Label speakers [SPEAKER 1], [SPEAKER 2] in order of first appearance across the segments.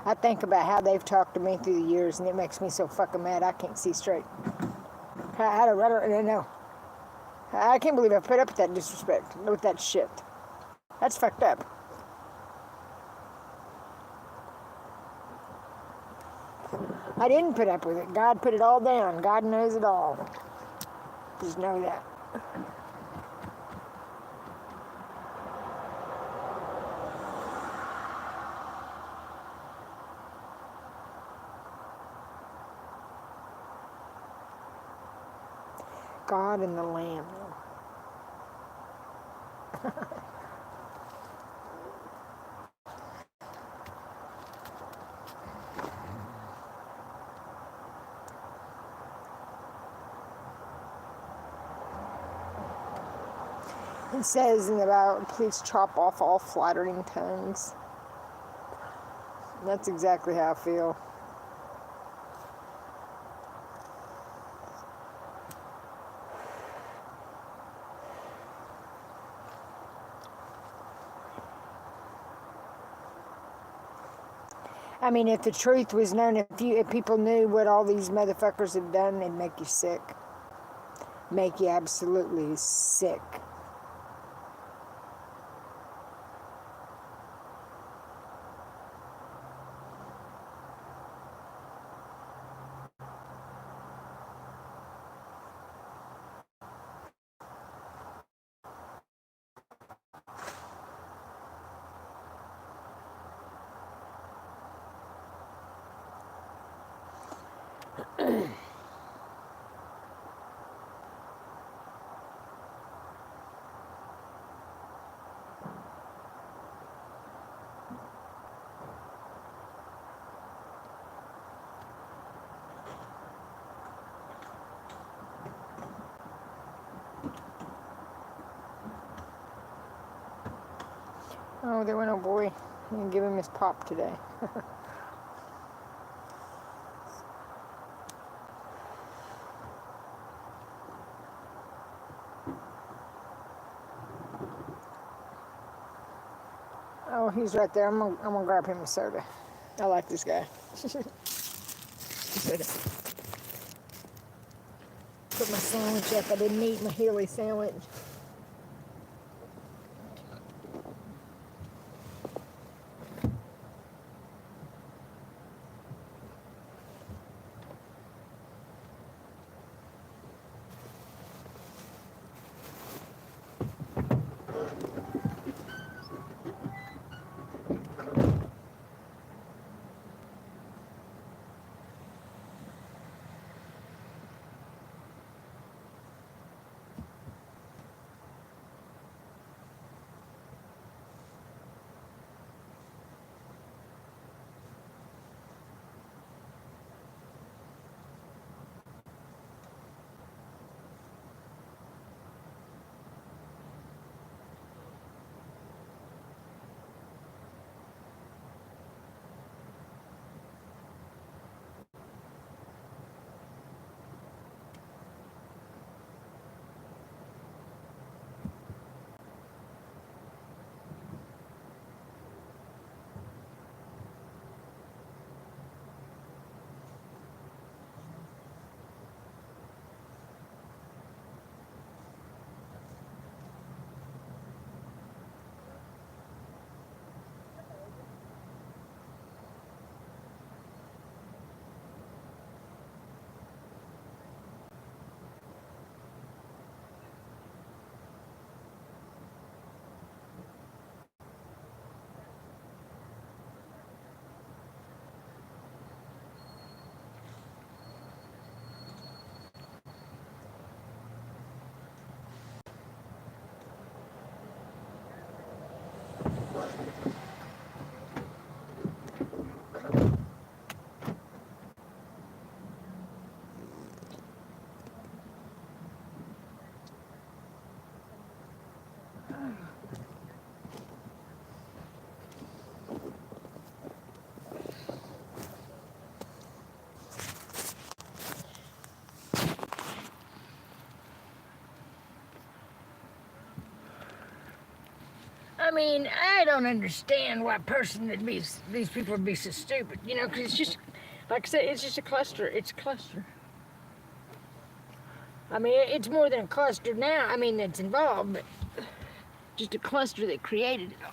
[SPEAKER 1] I think about how they've talked to me through the years, and it makes me so fucking mad I can't see straight. I don't know. I can't believe I put up with that disrespect, with that shit. That's fucked up. I didn't put up with it. God put it all down. God knows it all. Just know that. God and the Lamb. It says in about, please chop off all flattering tongues. That's exactly how I feel. I mean, if the truth was known, if people knew what all these motherfuckers have done, they'd make you sick. Make you absolutely sick. Oh, there went a boy. I'm gonna give him his pop today. Oh, he's right there. I'm gonna grab him a soda. I like this guy. Put my sandwich up. I didn't eat my Healy sandwich. mean, I don't understand why these people would be so stupid, you know, because it's just, like I said, it's just a cluster. It's a cluster. I mean, it's more than a cluster now. I mean, that's involved, but just a cluster that created it all.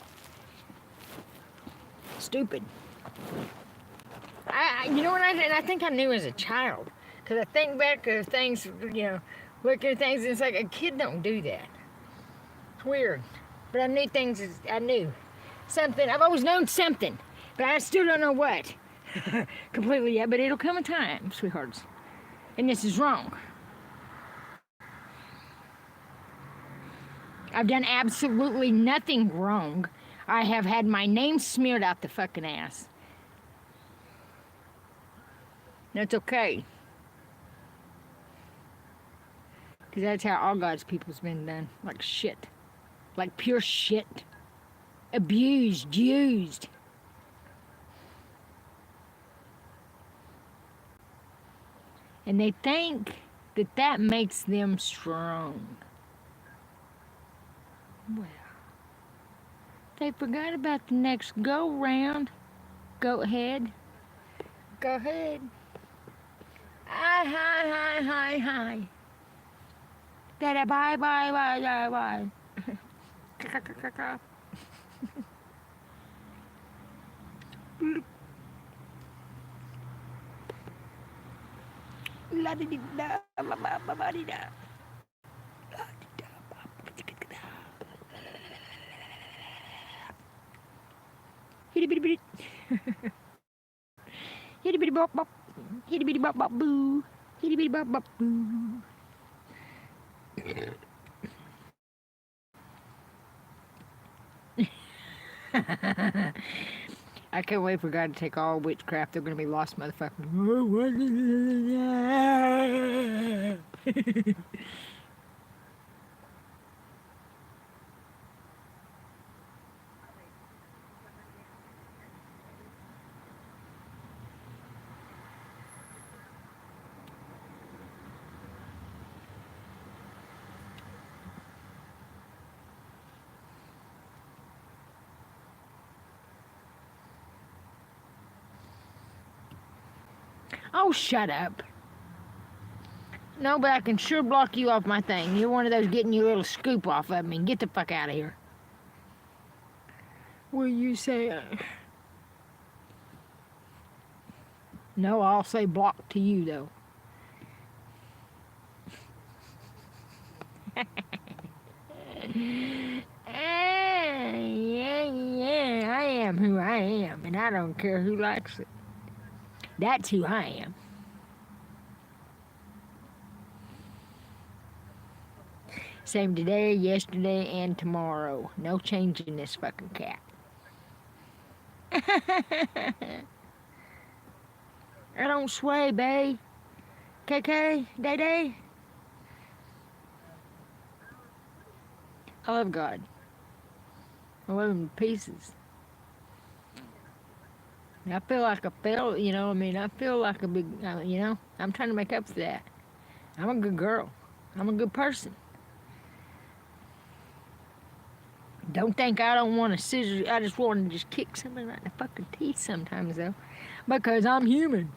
[SPEAKER 1] Stupid. You know what I think I knew as a child, because I think back of things, you know, looking at things, and it's like a kid don't do that. It's weird. But I knew things, I knew something. I've always known something, but I still don't know what completely yet. But it'll come a time, sweethearts. And this is wrong. I've done absolutely nothing wrong. I have had my name smeared out the fucking ass. That's okay. Because that's how all God's people's been done. Like shit. Like pure shit. Abused, used. And they think that that makes them strong. Well, they forgot about the next go round. Go ahead. Go ahead. Hi. Da bye. La di da ba di da. Hitty bitty bitty. Hitty bitty bop bop. Hitty bitty bop bop boo. Hitty bitty bop bop boo. I can't wait for God to take all witchcraft. They're going to be lost motherfuckers. Oh, shut up. No, but I can sure block you off my thing. You're one of those getting your little scoop off of me. Get the fuck out of here. Will you say... No, I'll say block to you, though. Yeah, I am who I am, and I don't care who likes it. That's who I am. Same today, yesterday, and tomorrow. No changing this fucking cat. I don't sway, bae. KK, Day. I love God. I love him to pieces. I feel like I feel, you know, I feel like a big, you know, I'm trying to make up for that. I'm a good girl. I'm a good person. Don't think I don't want to scissor. I just want to just kick somebody right in the fucking teeth sometimes, though. Because I'm human.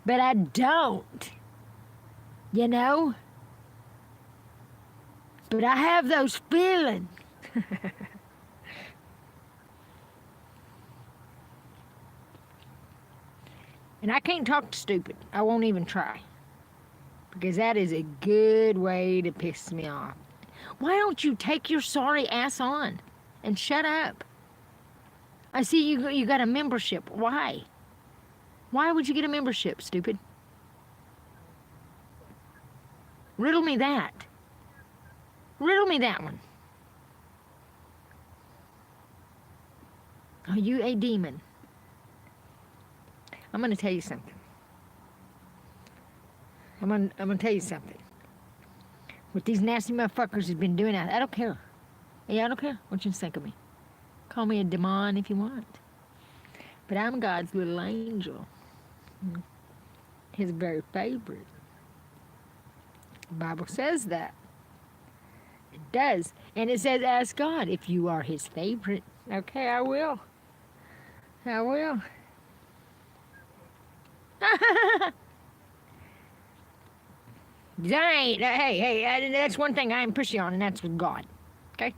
[SPEAKER 1] But I don't. You know? But I have those feelings. And I can't talk to stupid. I won't even try. Because that is a good way to piss me off. Why don't you take your sorry ass on and shut up? I see you got a membership. Why? Why would you get a membership, stupid? Riddle me that. Riddle me that one. Are you a demon? I'm going to tell you something. I'm gonna tell you something. What these nasty motherfuckers have been doing, I don't care. Yeah, I don't care what you think of me. Call me a demon if you want. But I'm God's little angel. His very favorite. The Bible says that. It does. And it says, ask God if you are his favorite. Okay, I will. I will. Hey, that's one thing I am pushy on, and that's with God. Okay?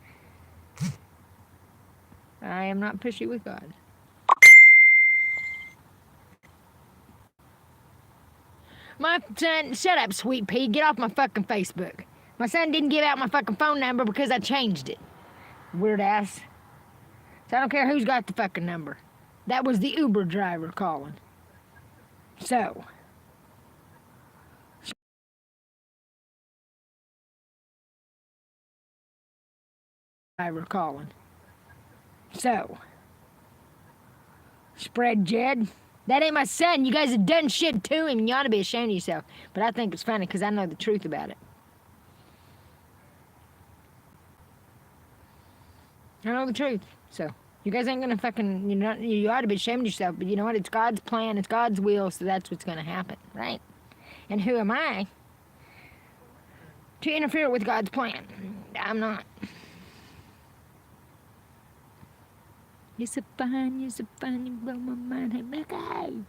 [SPEAKER 1] I am not pushy with God. My son, shut up, sweet pea. Get off my fucking Facebook. My son didn't give out my fucking phone number because I changed it. Weird ass. So I don't care who's got the fucking number. That was the Uber driver calling. So. Driver calling. So. Spread Jed. That ain't my son. You guys have done shit to him. You ought to be ashamed of yourself. But I think it's funny because I know the truth about it. I know the truth. So, you guys ain't gonna fucking, you ought to be ashamed of yourself. But you know what? It's God's plan. It's God's will. So that's what's gonna happen, right? And who am I to interfere with God's plan? I'm not. You're so fun, you blow my mind. Hey, Mickey!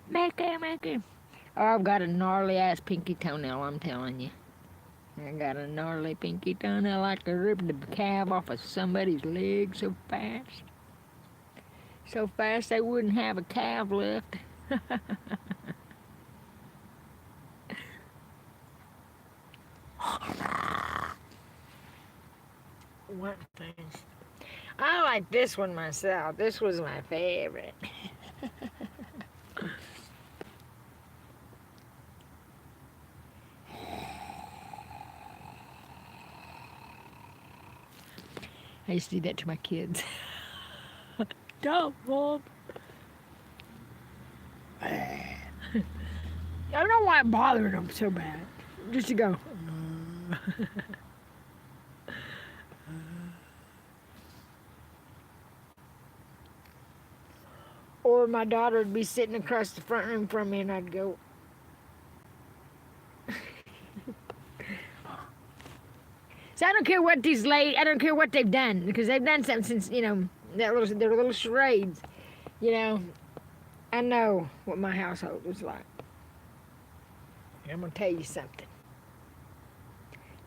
[SPEAKER 1] Mickey! Oh, I've got a gnarly ass pinky toenail, I'm telling you. I got a gnarly pinky toenail. I could rip the calf off of somebody's leg so fast. So fast they wouldn't have a calf left. What things? I like this one myself. This was my favorite. I used to do that to my kids. Don't, Mom. I don't know why it bothered them so bad. Just to go. Or my daughter would be sitting across the front room from me and I'd go. So I don't care what I don't care what they've done, because they've done something since, their little charades. I know what my household was like. And I'm going to tell you something.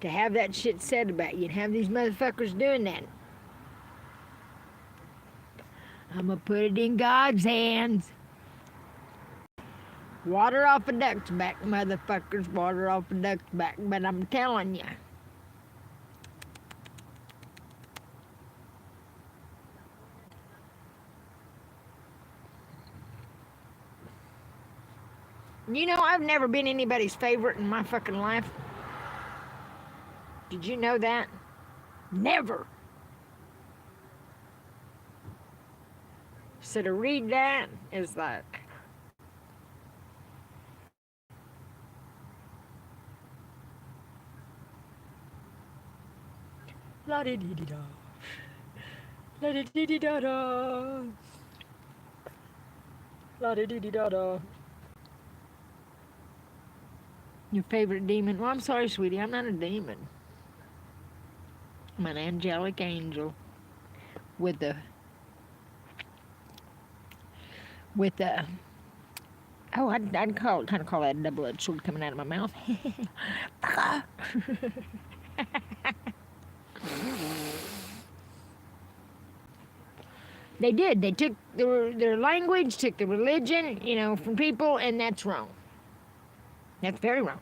[SPEAKER 1] To have that shit said about you and have these motherfuckers doing that, I'm going to put it in God's hands. Water off a duck's back, motherfuckers. Water off a duck's back. But I'm telling you. I've never been anybody's favorite in my fucking life. Did you know that? Never. So to read that is like... La-di-di-di-da. La-di-di-di-da-da. La-di-di-di-da-da. Your favorite demon? Well, I'm sorry, sweetie. I'm not a demon. I'm an angelic angel with a I'd kind of call that a double-edged sword coming out of my mouth. They did. They took their language, took the religion, from people, and that's wrong. That's very wrong.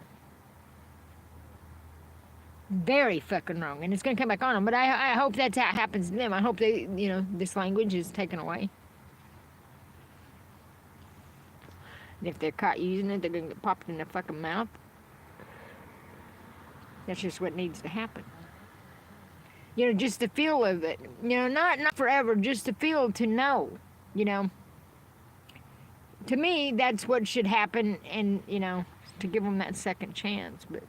[SPEAKER 1] Very fucking wrong. And it's going to come back on them. But I hope that's how it happens to them. I hope they, this language is taken away. And if they're caught using it, they're going to get popped in their fucking mouth. That's just what needs to happen. Just the feel of it. Not forever, just the feel to know, To me, that's what should happen, and, to give them that second chance. But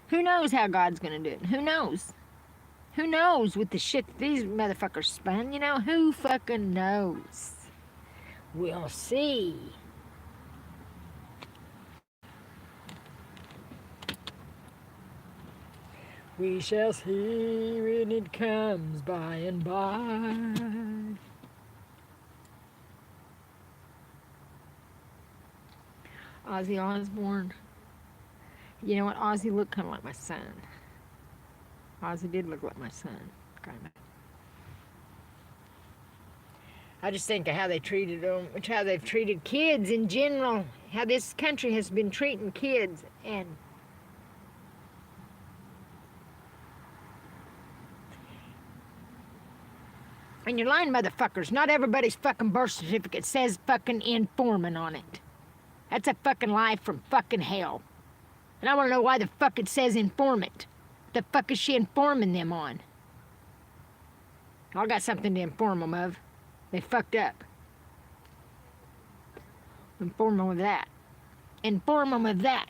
[SPEAKER 1] who knows how God's going to do it? Who knows? Who knows with the shit that these motherfuckers spun? Who fucking knows? We'll see. We shall see when it comes by and by. Ozzy Osbourne. You know what? Ozzy looked kind of like my son. Ozzy did look like my son, kind of. I just think of how they treated them, how they've treated kids in general, how this country has been treating kids, and you're lying, motherfuckers. Not everybody's fucking birth certificate says fucking informant on it. That's a fucking lie from fucking hell. And I want to know why the fuck it says informant. The fuck is she informing them on? I got something to inform them of. They fucked up. Inform them of that. Inform them of that.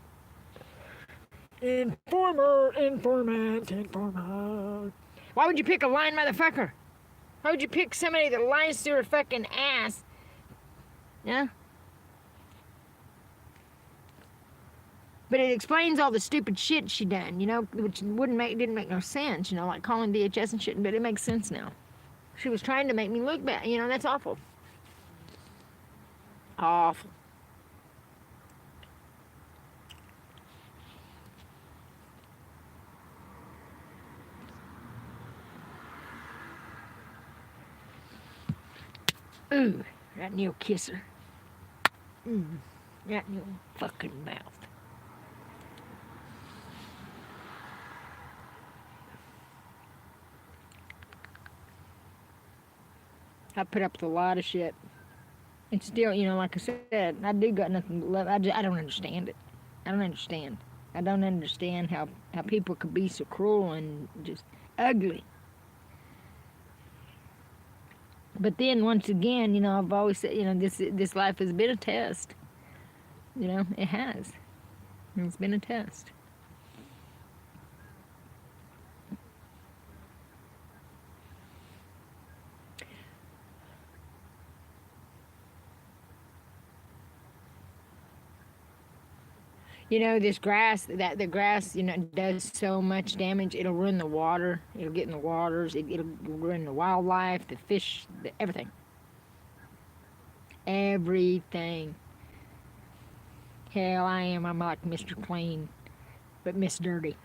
[SPEAKER 1] Informer, informant, informant. Why would you pick a lying motherfucker? Why would you pick somebody that lies through her fucking ass? Yeah? But it explains all the stupid shit she done, you know, which didn't make no sense, you know, like calling DHS and shit, but it makes sense now. She was trying to make me look bad, you know, that's awful. Awful. Ooh, right in your kisser. Right in your fucking mouth. I put up with a lot of shit. And still, you know, like I said, I do got nothing but love. I don't understand it. I don't understand. I don't understand how people could be so cruel and just ugly. But then, once again, you know, I've always said, you know, this life has been a test. You know, it has. It's been a test. You know, this grass, the grass, you know, does so much damage. It'll ruin the water. It'll get in the waters. It'll ruin the wildlife, the fish, everything. Everything. Hell, I'm like Mr. Clean, but Miss Dirty.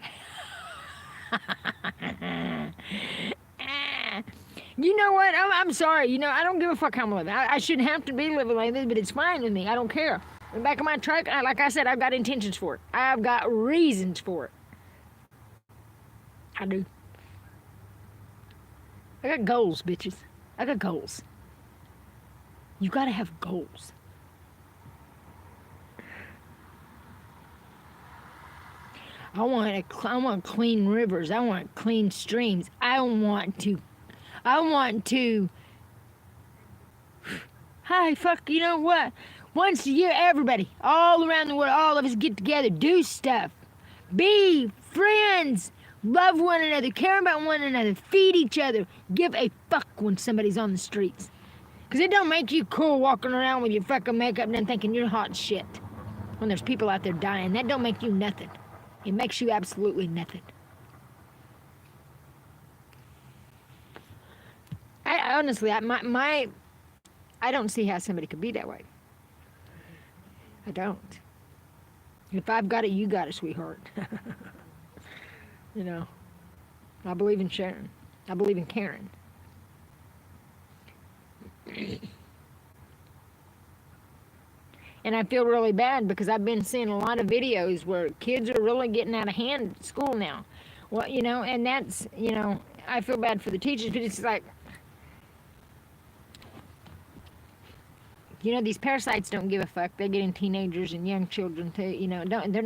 [SPEAKER 1] You know what? I'm sorry. You know, I don't give a fuck how I'm living. I shouldn't have to be living like this, but it's fine with me. I don't care. In the back of my truck, like I said, I've got intentions for it. I've got reasons for it. I do. I got goals, bitches. I got goals. You gotta have goals. I want clean rivers. I want clean streams. I want to. Hi, fuck. You know what? Once a year, everybody, all around the world, all of us get together, do stuff, be friends, love one another, care about one another, feed each other, give a fuck when somebody's on the streets. Because it don't make you cool walking around with your fucking makeup and thinking you're hot shit. When there's people out there dying, that don't make you nothing. It makes you absolutely nothing. I honestly, I don't see how somebody could be that way. I don't. If I've got it, you got it, sweetheart. You know, I believe in sharing. I believe in caring. And I feel really bad because I've been seeing a lot of videos where kids are really getting out of hand at school now. Well, you know, and that's, you know, I feel bad for the teachers, but it's like, you know, these parasites don't give a fuck. They're getting teenagers and young children too. You know, they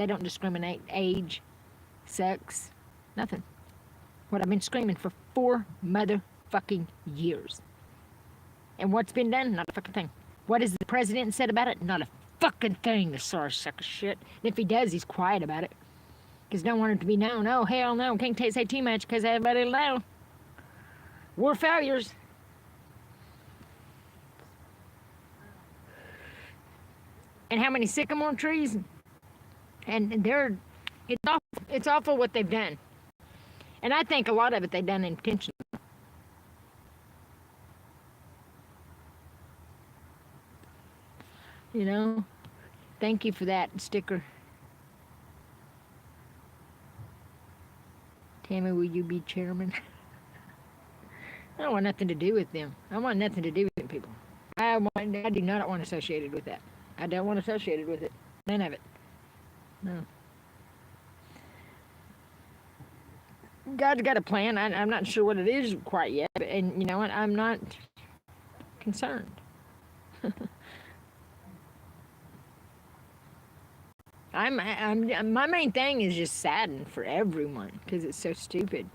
[SPEAKER 1] don't discriminate age, sex, nothing. What I've been screaming for 4 motherfucking years. And what's been done? Not a fucking thing. What has the president said about it? Not a fucking thing, the sorry suck of shit. And if he does, he's quiet about it. Because don't want it to be known. Oh, hell no, can't say too much because everybody will know. We're failures. And how many sycamore trees? And it's awful what they've done. And I think a lot of it they done intentionally. You know? Thank you for that sticker. Tammy, will you be chairman? I don't want nothing to do with them. I want nothing to do with them people. I do not want associated with that. I don't want associated with it. None of it. No. God's got a plan. I'm not sure what it is quite yet, and you know what? I'm not concerned. My main thing is just saddened for everyone because it's so stupid,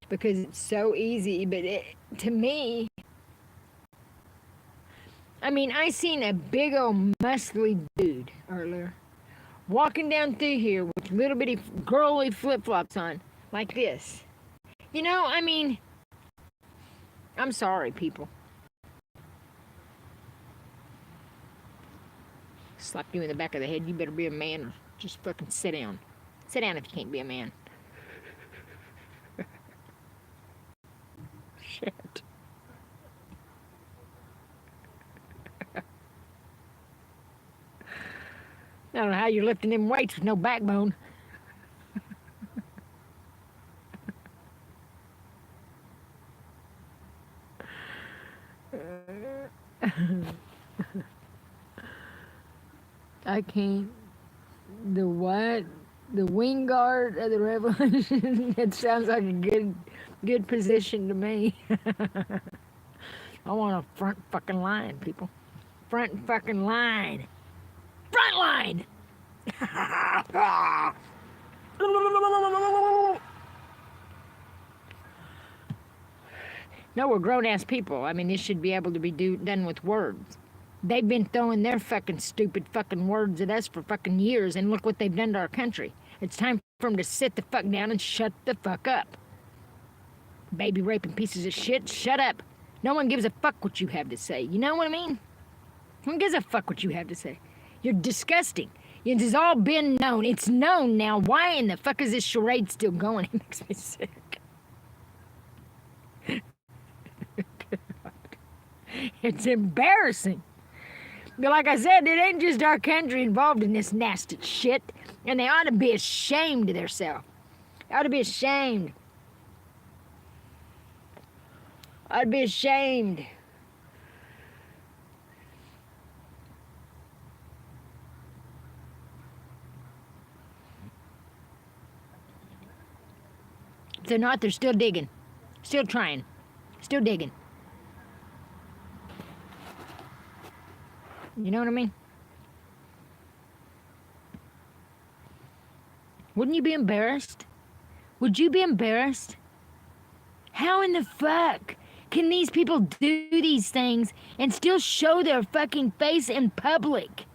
[SPEAKER 1] because it's so easy. But to me, I mean, I seen a big old muscly dude earlier walking down through here with little bitty girly flip flops on, like this. You know, I mean, I'm sorry, people. Slap you in the back of the head. You better be a man or just fucking sit down. Sit down if you can't be a man. Shit. I don't know how you're lifting them weights with no backbone. I can't. The what? The wing guard of the revolution? It sounds like a good position to me. I want a front fucking line, people. Front fucking line. Front line! No, we're grown-ass people. I mean, this should be able to be done with words. They've been throwing their fucking stupid fucking words at us for fucking years, and look what they've done to our country. It's time for them to sit the fuck down and shut the fuck up. Baby raping pieces of shit, shut up. No one gives a fuck what you have to say. You know what I mean? No one gives a fuck what you have to say. You're disgusting. It has all been known. It's known now. Why in the fuck is this charade still going? It makes me sick. It's embarrassing. But like I said, it ain't just our country involved in this nasty shit. And they ought to be ashamed of themselves. They ought to be ashamed. I'd be ashamed. If they're not, they're still digging. Still trying. Still digging. You know what I mean? Wouldn't you be embarrassed? Would you be embarrassed? How in the fuck can these people do these things and still show their fucking face in public?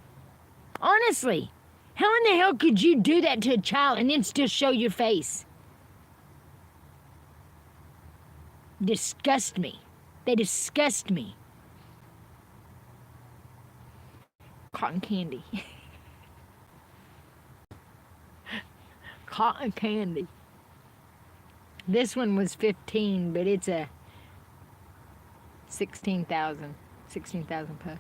[SPEAKER 1] Honestly, how in the hell could you do that to a child and then still show your face? Disgust me. They disgust me. Cotton candy. Cotton candy. This one was 15, but it's a 16,000 plus.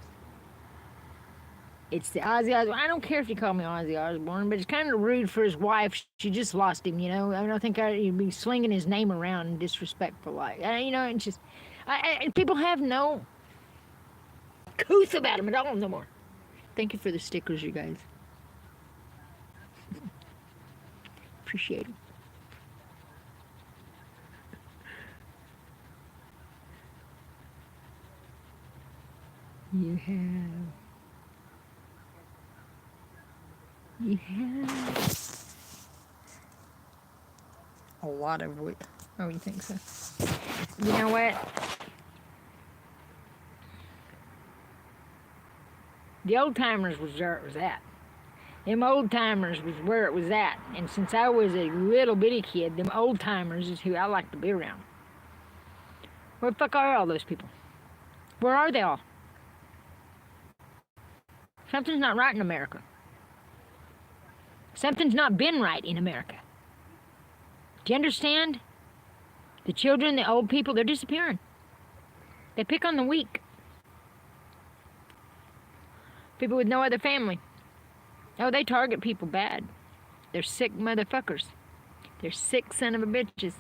[SPEAKER 1] It's the Ozzy Osbourne. I don't care if you call me Ozzy Osbourne, but it's kind of rude for his wife. She just lost him, you know. I don't think he'd be slinging his name around in disrespectful like. You know, it's just... people have no couth about him at all no more. Thank you for the stickers, you guys. Appreciate them. You have a lot of wood. Oh, you think so? You know what? The old timers was where it was at. Them old timers was where it was at. And since I was a little bitty kid, them old timers is who I like to be around. Where the fuck are all those people? Where are they all? Something's not right in America. Something's not been right in America. Do you understand?
[SPEAKER 2] The children, the old people, they're disappearing. They pick on the weak. People with no other family. Oh, they target people bad. They're sick motherfuckers. They're sick son of a bitches.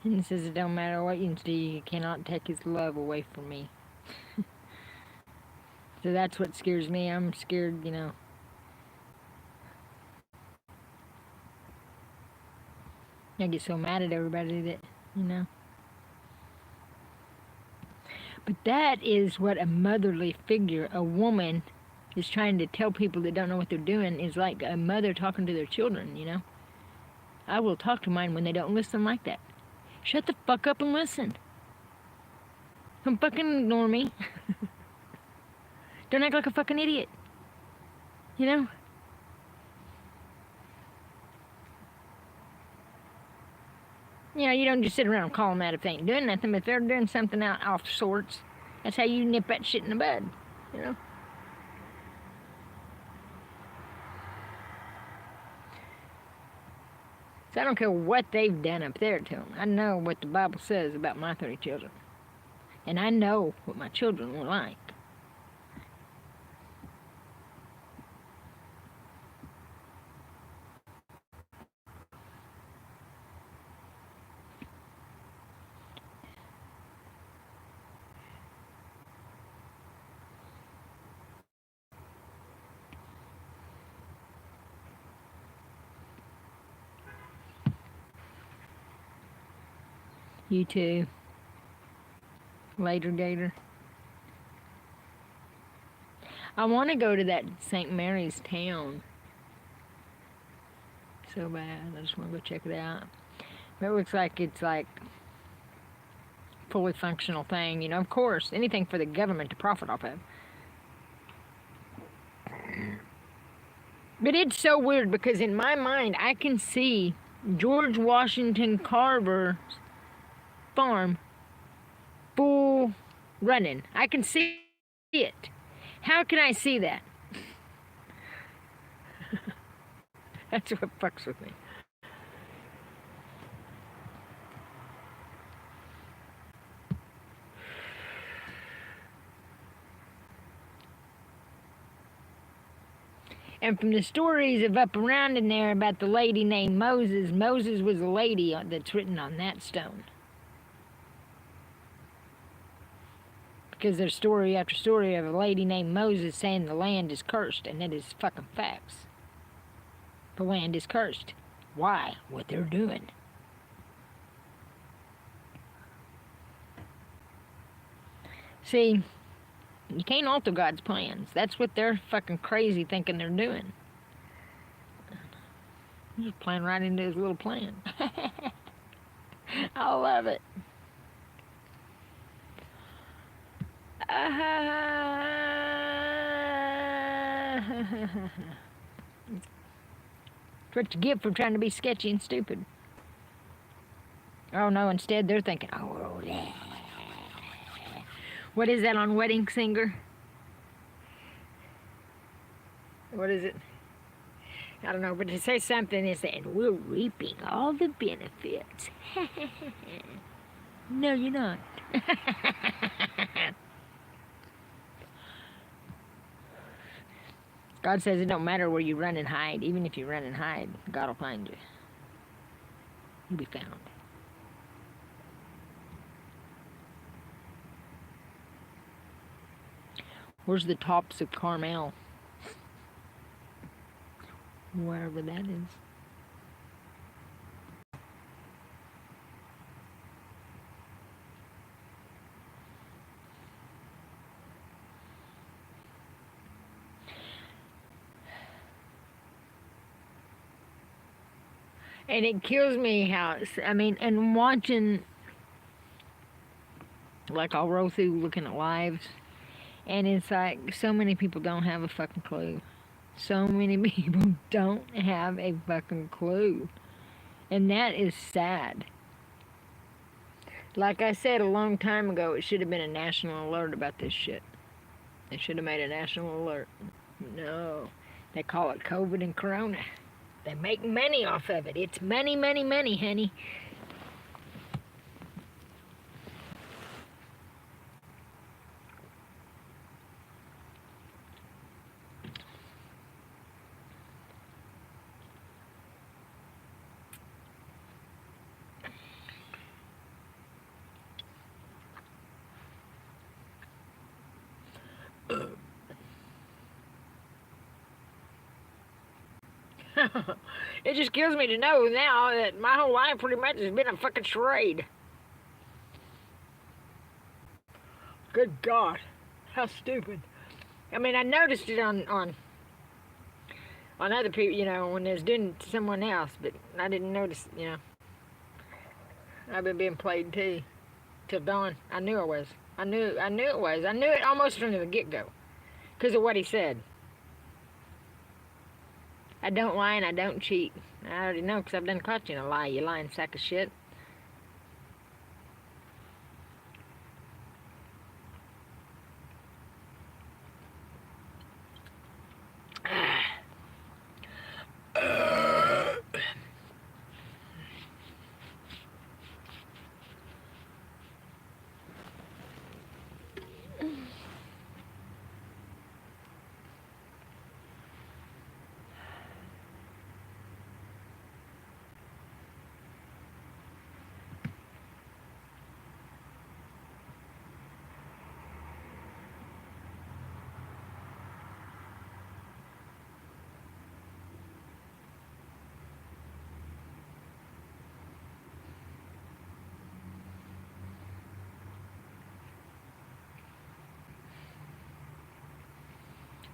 [SPEAKER 2] And it says it don't matter what you do, you cannot take his love away from me. So that's what scares me. I'm scared, you know. I get so mad at everybody that, you know. But that is what a motherly figure, a woman, is trying to tell people that don't know what they're doing, is like a mother talking to their children, you know. I will talk to mine when they don't listen like that. Shut the fuck up and listen. Don't fucking ignore me. Don't act like a fucking idiot. You know? You know, you don't just sit around and call them out if they ain't doing nothing, but if they're doing something out off sorts, that's how you nip that shit in the bud, you know? So I don't care what they've done up there to them. I know what the Bible says about my 3 children. And I know what my children were like. You too. Later, Gator. I want to go to that St. Mary's town so bad. I just want to go check it out. But it looks like it's like fully functional thing, you know. Of course, anything for the government to profit off of. But it's so weird because in my mind, I can see George Washington Carver's farm full running. I can see it. How can I see that? That's what fucks with me. And from the stories of up around in there about the lady named Moses, Moses was a lady that's written on that stone. Because there's story after story of a lady named Moses saying the land is cursed, and that is fucking facts. The land is cursed. Why? What they're doing. See, you can't alter God's plans. That's what they're fucking crazy thinking they're doing. He's just playing right into his little plan. I love it. It's what you get for trying to be sketchy and stupid. Oh no, instead they're thinking, oh, yeah. What is that on Wedding Singer? What is it? I don't know, but it says something that said, we're reaping all the benefits. No, you're not. God says it don't matter where you run and hide. Even if you run and hide, God will find you. You'll be found. Where's the tops of Carmel? Wherever that is. And it kills me how, I mean, and watching, like I'll roll through looking at lives, and it's like so many people don't have a fucking clue. So many people don't have a fucking clue. And that is sad. Like I said a long time ago, it should have been a national alert about this shit. They should have made a national alert. No. They call it COVID and Corona. They make money off of it. It's money, money, money, honey. It just kills me to know now that my whole life pretty much has been a fucking charade. Good God. How stupid. I mean, I noticed it on other people, you know, when they was doing it to someone else, but I didn't notice, you know. I've been being played too. Till dawn. I knew I was. I knew it was. I knew it almost from the get-go. Because of what he said. I don't lie and I don't cheat. I already know because I've done caught you in a lie, you lying sack of shit.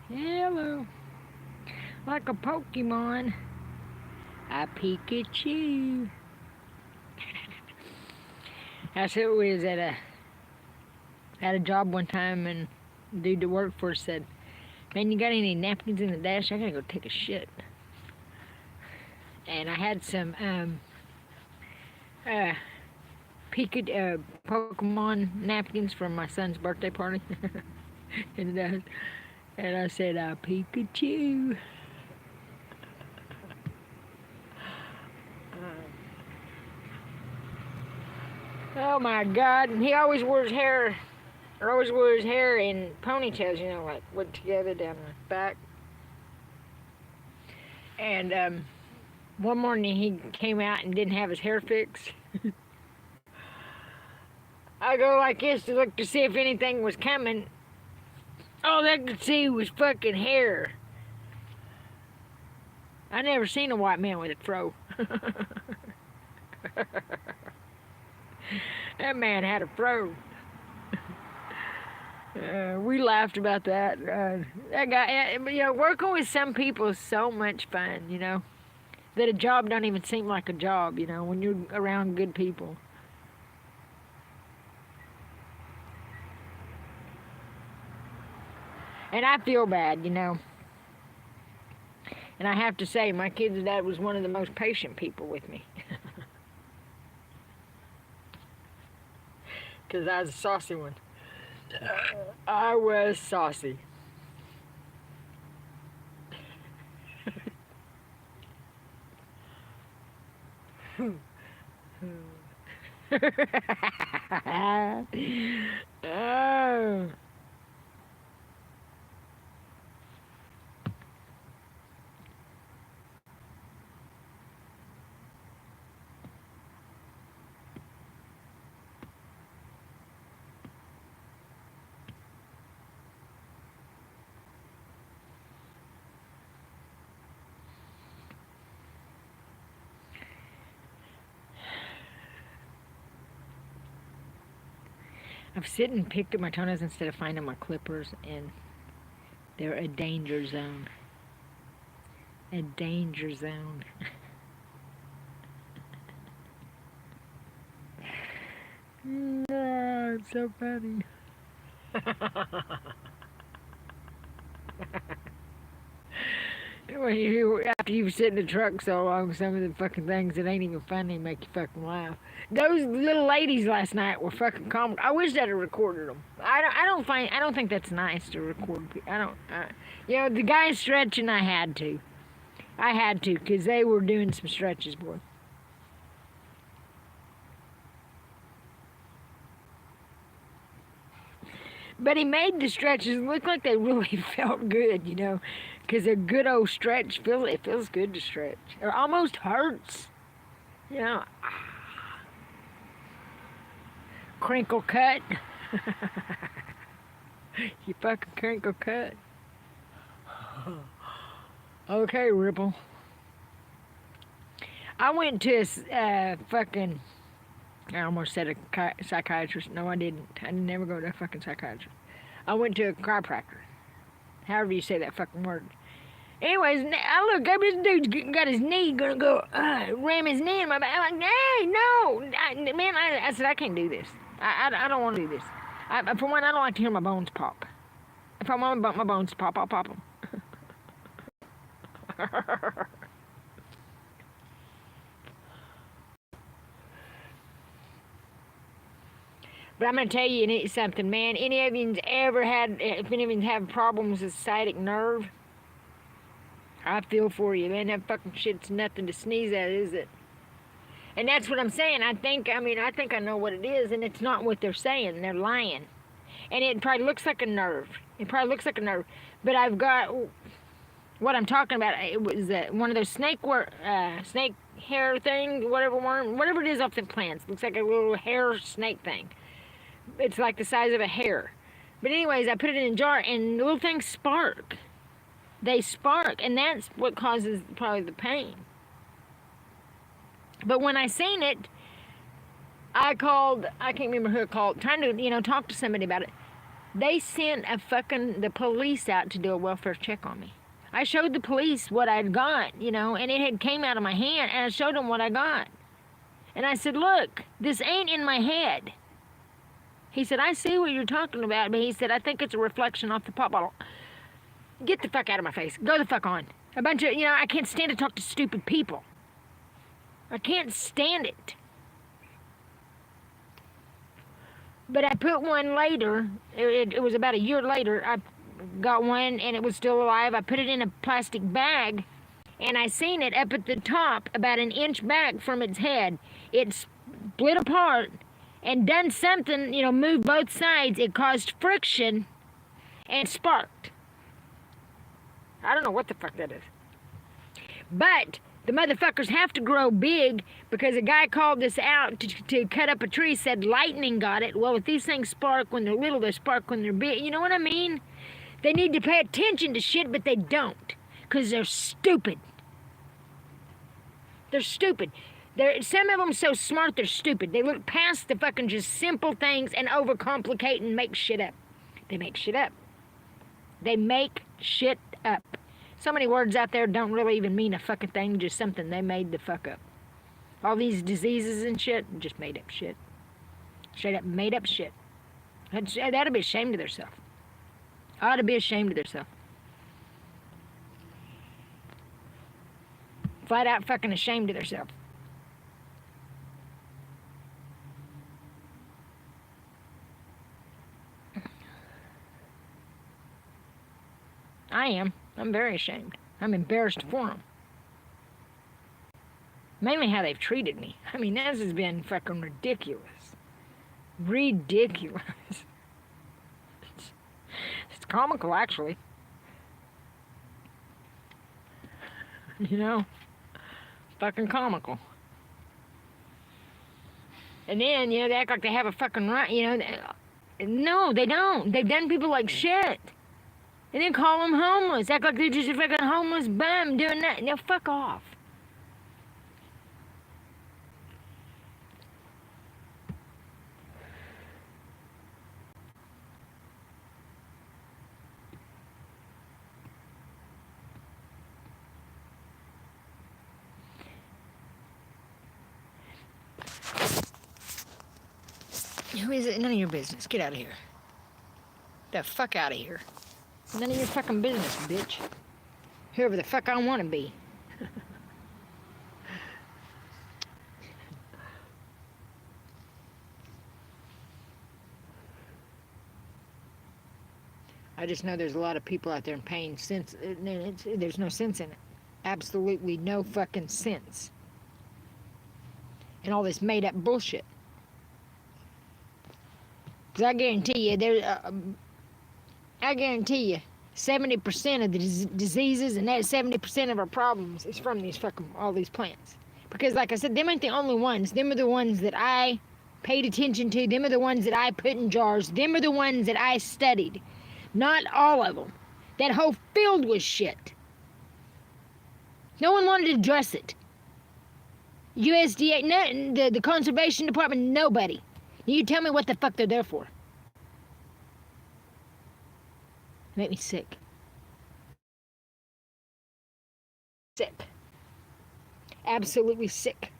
[SPEAKER 2] Hello. Like a Pokemon. A Pikachu. That's who it was at a job one time, and the dude that worked for us said, "Man, you got any napkins in the dash? I gotta go take a shit." And I had some Pokemon napkins from my son's birthday party. and I said, Pikachu. Oh my God! And he always wore his hair in ponytails, you know, like put together down the back. And one morning he came out and didn't have his hair fixed. I go like this to look to see if anything was coming. All I could see was fucking hair. I never seen a white man with a fro. That man had a fro. We laughed about that. That guy, you know, working with some people is so much fun, you know, that a job don't even seem like a job, you know, when you're around good people. And I feel bad, you know. And I have to say, my kid's dad was one of the most patient people with me. Because I was a saucy one. I was saucy. Oh. I've sit and picked at my toenails instead of finding my clippers, and they're a danger zone. A danger zone. No, it's so funny. After you've sit in the truck so long, some of the fucking things that ain't even funny make you fucking laugh. Those little ladies last night were fucking comical. I wish I'd have recorded them. I don't think that's nice to record. The guys stretching, I had to. Because they were doing some stretches, boy. But he made the stretches look like they really felt good, because a good old stretch, it feels good to stretch. It almost hurts, you know. Crinkle cut. You fucking crinkle cut. Okay, Ripple. I went to a fucking... I almost said a psychiatrist. No, I didn't. I never go to a fucking psychiatrist. I went to a chiropractor. However you say that fucking word. Anyways, I look up, this dude's got his knee, gonna go, ram his knee in my back. I'm like, hey, no. I said, I can't do this. I don't want to do this. For one, I don't like to hear my bones pop. If I want my bones to pop, I'll pop them. But I'm going to tell you something, man. Any of you ever had, if any of you have problems with sciatic nerve, I feel for you, man. That fucking shit's nothing to sneeze at, is it? And that's what I'm saying. I think I know what it is, and it's not what they're saying. They're lying. And it probably looks like a nerve. But I've got, what I'm talking about, it was one of those snake hair thing, whatever it is off the plants. Looks like a little hair snake thing. It's like the size of a hair. But anyways, I put it in a jar, and the little things spark. They spark, and that's what causes probably the pain. But when I seen it, I can't remember who I called, trying to, talk to somebody about it. They sent the police out to do a welfare check on me. I showed the police what I'd got, and it had came out of my hand, and I showed them what I got. And I said, look, this ain't in my head. He said, I see what you're talking about, but he said, I think it's a reflection off the pop bottle. Get the fuck out of my face. Go the fuck on. A bunch of, I can't stand to talk to stupid people. I can't stand it. But I put one later, it was about a year later, I got one and it was still alive. I put it in a plastic bag and I seen it up at the top, about an inch back from its head. It split apart and done something, moved both sides. It caused friction and sparked. I don't know what the fuck that is. But the motherfuckers have to grow big, because a guy called this out to cut up a tree, said lightning got it. Well, if these things spark when they're little, they spark when they're big. You know what I mean? They need to pay attention to shit, but they don't, because they're stupid. They're stupid. Some of them so smart they're stupid. They look past the fucking just simple things and overcomplicate and make shit up. They make shit up. They make shit up. So many words out there don't really even mean a fucking thing, just something they made the fuck up. All these diseases and shit, just made up shit. Straight up made up shit. They ought to be ashamed of themselves. Ought to be ashamed of themselves. Flat out fucking ashamed of themselves. I am. I'm very ashamed. I'm embarrassed for them. Mainly how they've treated me. I mean, this has been fucking ridiculous. Ridiculous. It's comical, actually. Fucking comical. And then, they act like they have a fucking right, No, they don't. They've done people like shit. And then call them homeless. Act like they're just a fucking homeless bum doing that. Now, fuck off. Who is it? None of your business. Get out of here. The fuck out of here. None of your fucking business, bitch. Whoever the fuck I want to be. I just know there's a lot of people out there in pain. There's no sense in it. Absolutely no fucking sense. And all this made up bullshit. Because I guarantee you, I guarantee you, 70% of the diseases and that 70% of our problems is from all these plants. Because like I said, them ain't the only ones. Them are the ones that I paid attention to. Them are the ones that I put in jars. Them are the ones that I studied. Not all of them. That whole field was shit. No one wanted to address it. USDA, the conservation department, nobody. You tell me what the fuck they're there for. Make me sick. Sick. Absolutely sick.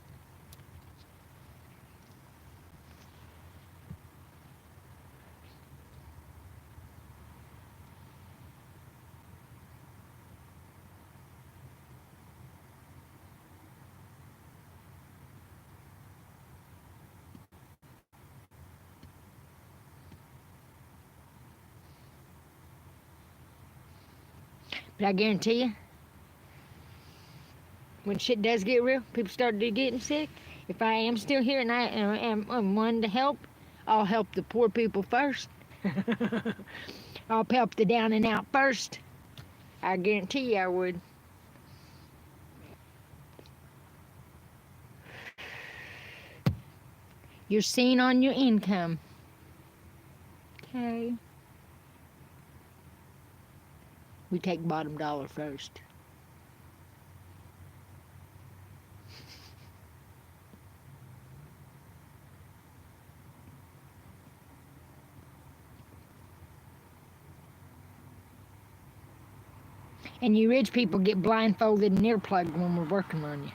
[SPEAKER 2] But I guarantee you, when shit does get real, people start getting sick. If I am still here and I am one to help, I'll help the poor people first. I'll help the down and out first. I guarantee you I would. You're seen on your income. Okay. We take bottom dollar first. And you rich people get blindfolded and earplugged when we're working on you.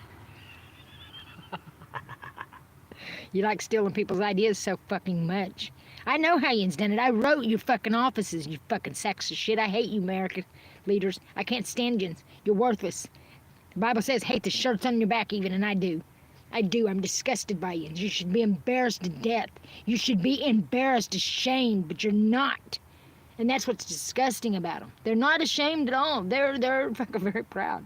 [SPEAKER 2] You like stealing people's ideas so fucking much. I know how you've done it. I wrote your fucking offices, you fucking sacks of shit. I hate you, American leaders. I can't stand you. You're worthless. The Bible says hate the shirts on your back even, and I do. I do. I'm disgusted by you. You should be embarrassed to death. You should be embarrassed, ashamed, but you're not. And that's what's disgusting about them. They're not ashamed at all. They're fucking very proud.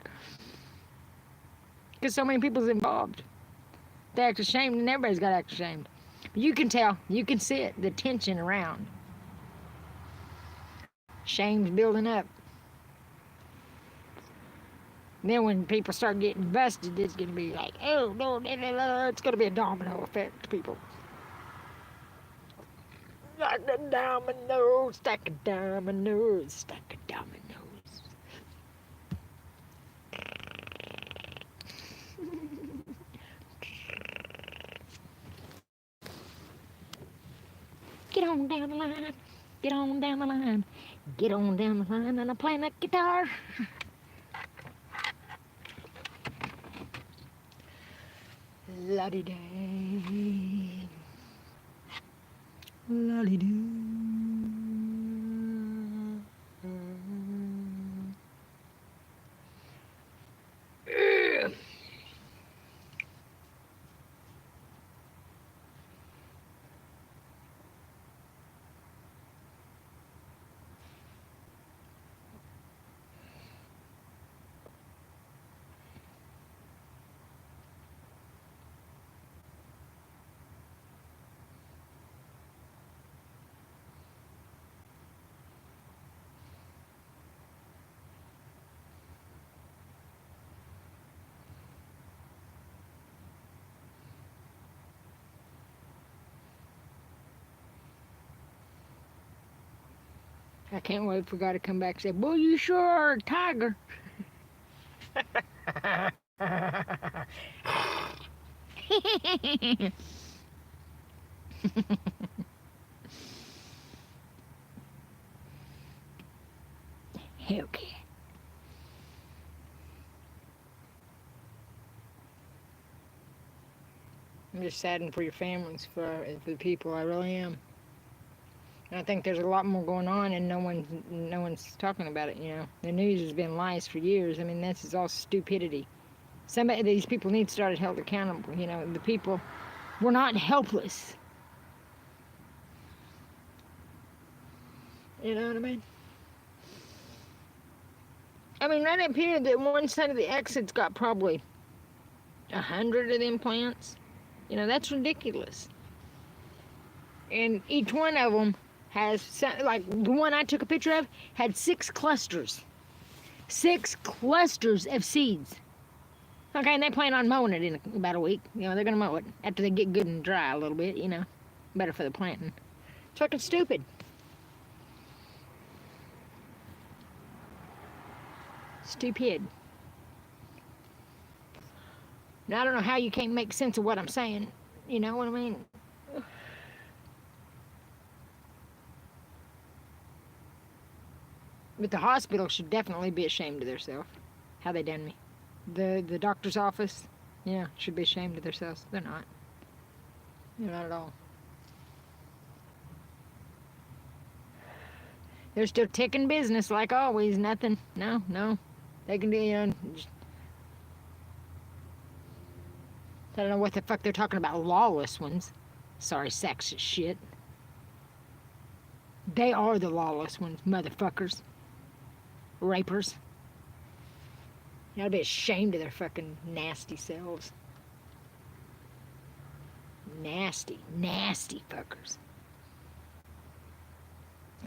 [SPEAKER 2] Because so many people's involved. They act ashamed, and everybody's got to act ashamed. But you can tell. You can see it. The tension around. Shame's building up. Then when people start getting busted, it's going to be like, oh, no, it's going to be a domino effect to people. Like the dominoes, stack of dominoes, stack of dominoes. Get on down the line, get on down the line, get on down the line, and I'm playing that guitar. La-di-day, la-di-doo. I can't wait for God to come back and say, boy, you sure are a tiger. Okay. I'm just saddened for your families, for the people. I really am. And I think there's a lot more going on, and no one's talking about it. You know, the news has been lies for years. I mean, this is all stupidity. Somebody, these people need to start held accountable. You know, the people, we're not helpless. You know what I mean? I mean, right up here, that one side of the exit's got probably 100 of them plants. You know, that's ridiculous. And each one of them has, like the one I took a picture of, had 6 clusters. 6 clusters of seeds. Okay, and they plan on mowing it in about a week. You know, they're going to mow it after they get good and dry a little bit, you know. Better for the planting. It's fucking stupid. Stupid. Now, I don't know how you can't make sense of what I'm saying. You know what I mean? But the hospital should definitely be ashamed of themselves. How they done me. The doctor's office, yeah, should be ashamed of themselves. They're not. They're not at all. They're still ticking business like always. Nothing. No. They can do, you know, I don't know what the fuck they're talking about. Lawless ones. Sorry, sexist shit. They are the lawless ones, motherfuckers. Rapers. You ought to be ashamed of their fucking nasty selves. Nasty fuckers.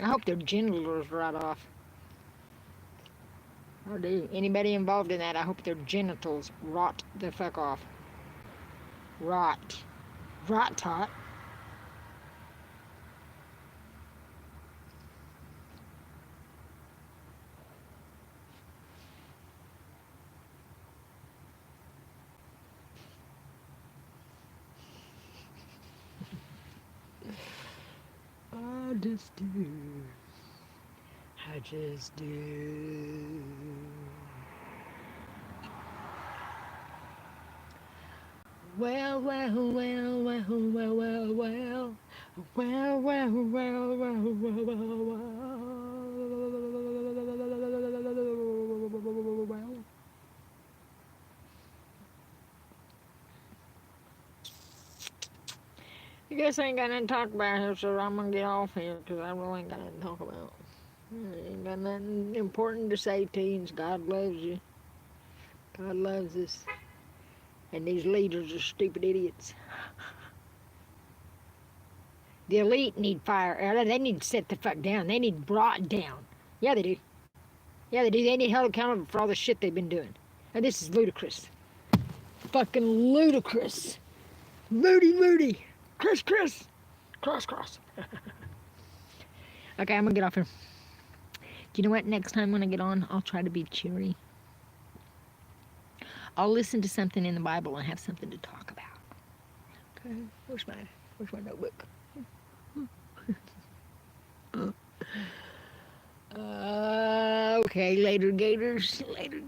[SPEAKER 2] I hope their genitals rot off. I do. Anybody involved in that, I hope their genitals rot the fuck off. Rot. Rot tot. I just do. I just do. Well. I guess I ain't got nothing to talk about here, so I'm gonna get off here because I really ain't got nothing to talk about. I ain't got nothing important to say, teens. God loves you. God loves us. And these leaders are stupid idiots. The elite need fire. They need to sit the fuck down. They need brought down. Yeah, they do. Yeah, they do. They need held accountable for all the shit they've been doing. And this is ludicrous. Fucking ludicrous. Loody. Chris. Cross. Okay, I'm gonna get off here. Do you know what? Next time when I get on, I'll try to be cheery. I'll listen to something in the Bible and have something to talk about. Okay, where's my notebook? Okay, later gators. Later.